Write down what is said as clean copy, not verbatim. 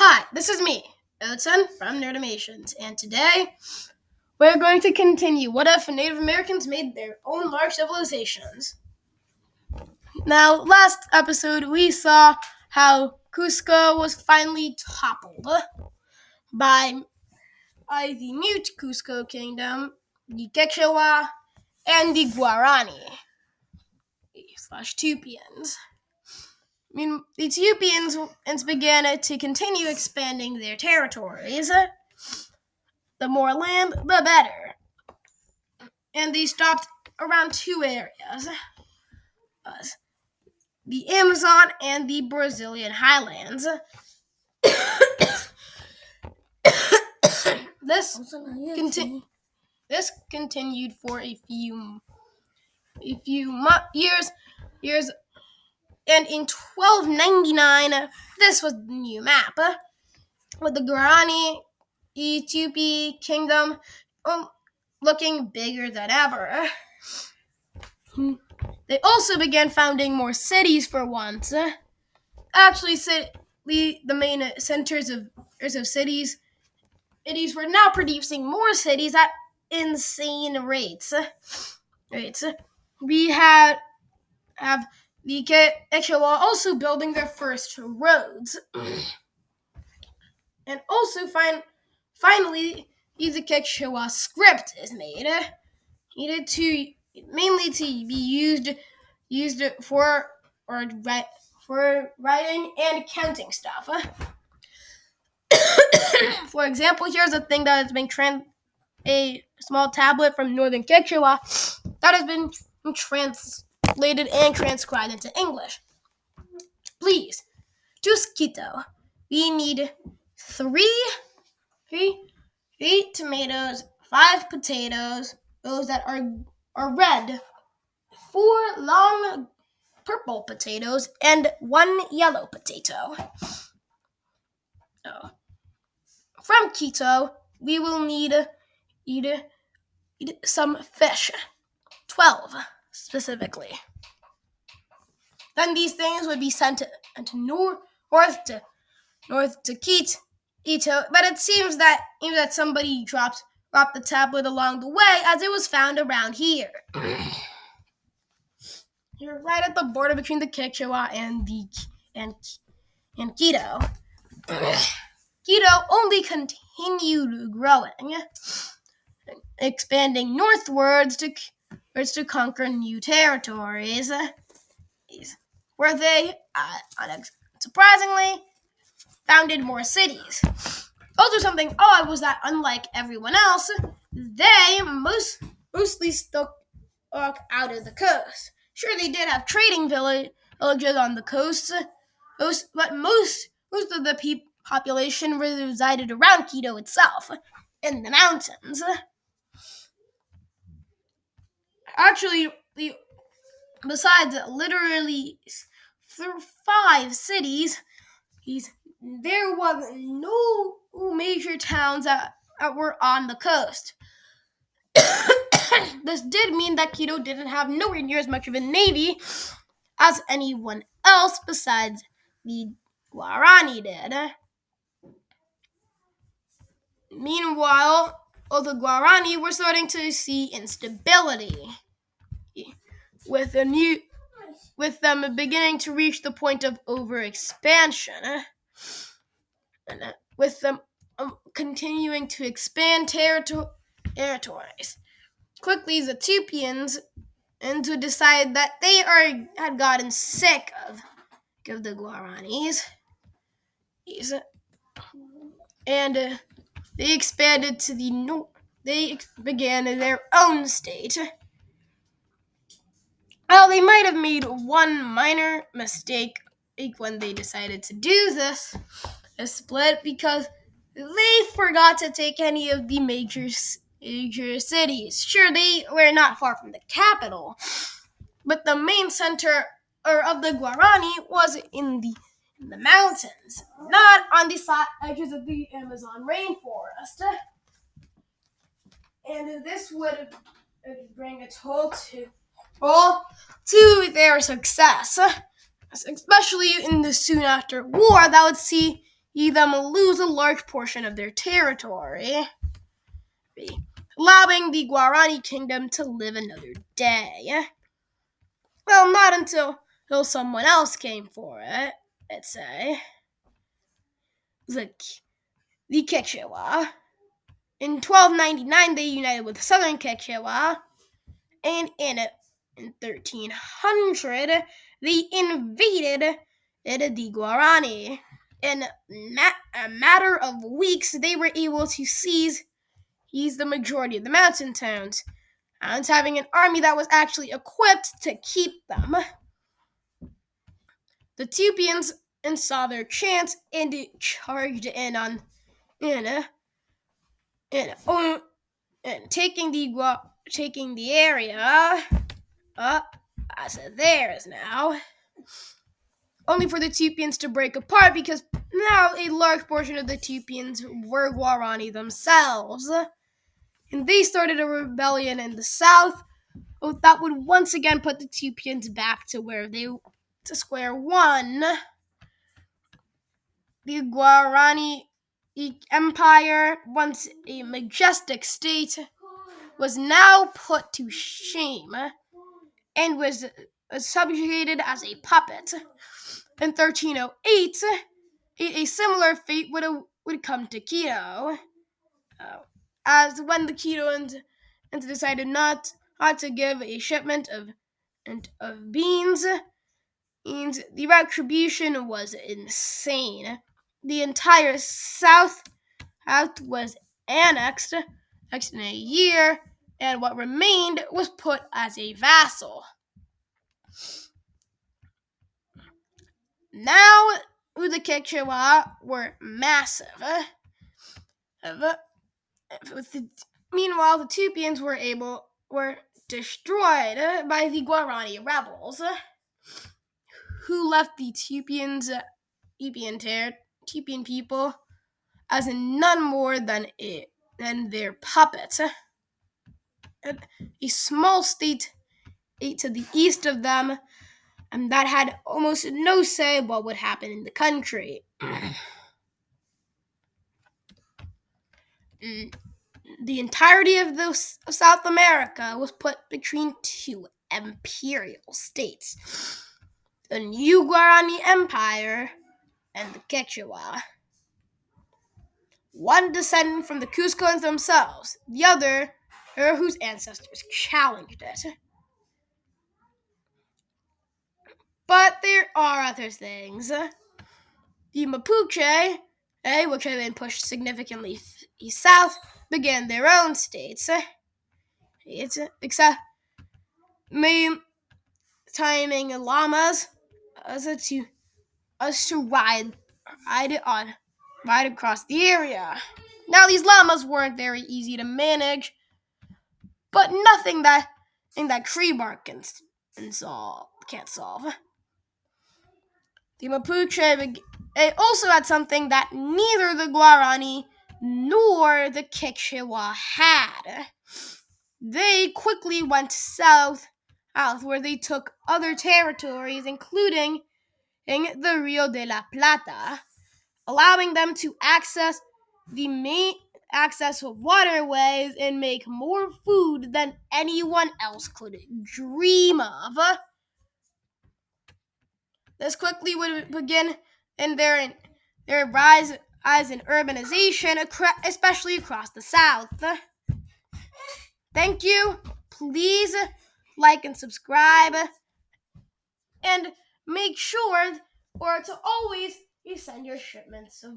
Hi, this is me, Edson from Nerdimations, and today we're going to continue What If Native Americans Made Their Own Large Civilizations. Now, last episode we saw how Cusco was finally toppled by the mute Cusco kingdom, the Quechua, and the Guarani / Tupians. The Ethiopians began to continue expanding their territories. The more land, the better. And they stopped around two areas, the Amazon and the Brazilian highlands. This continued for a few years, and in 1299, this was the new map, with the Guarani Ethiopian kingdom looking bigger than ever. They also began founding more cities for once. Actually, the main centers of cities were now producing more cities at insane rates. We have the Quechua also building their first roads, and also finally the Quechua script is made. Needed to mainly to be used for writing and counting stuff. For example, here's a thing that has been a small tablet from Northern Quechua that has been translated and transcribed into English. Please, Tusquito, we need three tomatoes, 5 potatoes, those that are red, 4 long purple potatoes, and 1 yellow potato. From Quito, we will need some fish, 12 specifically. Then these things would be sent north to Quito, but it seems that somebody dropped the tablet along the way, as it was found around here. You're right at the border between the Quechua and Quito. Quito only continued growing, expanding northwards to conquer new territories, where they, surprisingly, founded more cities. Also, something odd was that, unlike everyone else, they mostly stuck out of the coast. Sure, they did have trading villages on the coast, but most of the population resided around Quito itself, in the mountains. Actually, besides literally 5 cities, there was no major towns that were on the coast. This did mean that Quito didn't have nowhere near as much of a navy as anyone else besides the Guarani did. Meanwhile, the Guarani were starting to see instability, with them beginning to reach the point of overexpansion, and with them continuing to expand territories. Quickly, the Tupians and to decide that they had gotten sick of the Guaranis, and they expanded to the north. They began their own state. Well, they might have made one minor mistake when they decided to do this, a split, because they forgot to take any of the major cities. Sure, they were not far from the capital, but the main center of the Guarani was in the mountains, not on the edges of the Amazon rainforest. And this would bring a toll to their success, especially in the soon after war that would see them lose a large portion of their territory, allowing the Guarani kingdom to live another day. Well, not until someone else came for it, let's say. The Quechua. In 1299, they united with southern Quechua, and in 1300, they invaded the Guarani. In a matter of weeks, they were able to seize the majority of the mountain towns, and having an army that was actually equipped to keep them. The Tupians saw their chance and charged in on taking the area up as theirs now. Only for the Tupians to break apart, because now a large portion of the Tupians were Guarani themselves. And they started a rebellion in the south that would once again put the Tupians back to square one. The Guarani Empire, once a majestic state, was now put to shame and was subjugated as a puppet. In 1308, a similar fate would come to Quito, as when the Quitoans decided not to give a shipment of beans, and the retribution was insane. The entire south was annexed in a year, and what remained was put as a vassal. Now, the Quechua were massive. Meanwhile, the Tupians were destroyed by the Guarani rebels, who left the Tupian people as none more than their puppets. A small state to the east of them, and that had almost no say what would happen in the country. The entirety of South America was put between two imperial states, the New Guarani Empire and the Quechua. One descended from the Cuscans themselves, the other whose ancestors challenged it. But there are other things. The Mapuche, which had been pushed significantly south, began their own states. Except timing llamas to ride across the area. Now, these llamas weren't very easy to manage, but nothing that tree bark can't solve. The Mapuche also had something that neither the Guarani nor the Quechua had. They quickly went south, where they took other territories, including the Rio de la Plata, allowing them to access waterways and make more food than anyone else could dream of. This quickly would begin in their rise in urbanization, especially across the South. Thank you. Please like and subscribe, and make sure to always send your shipments of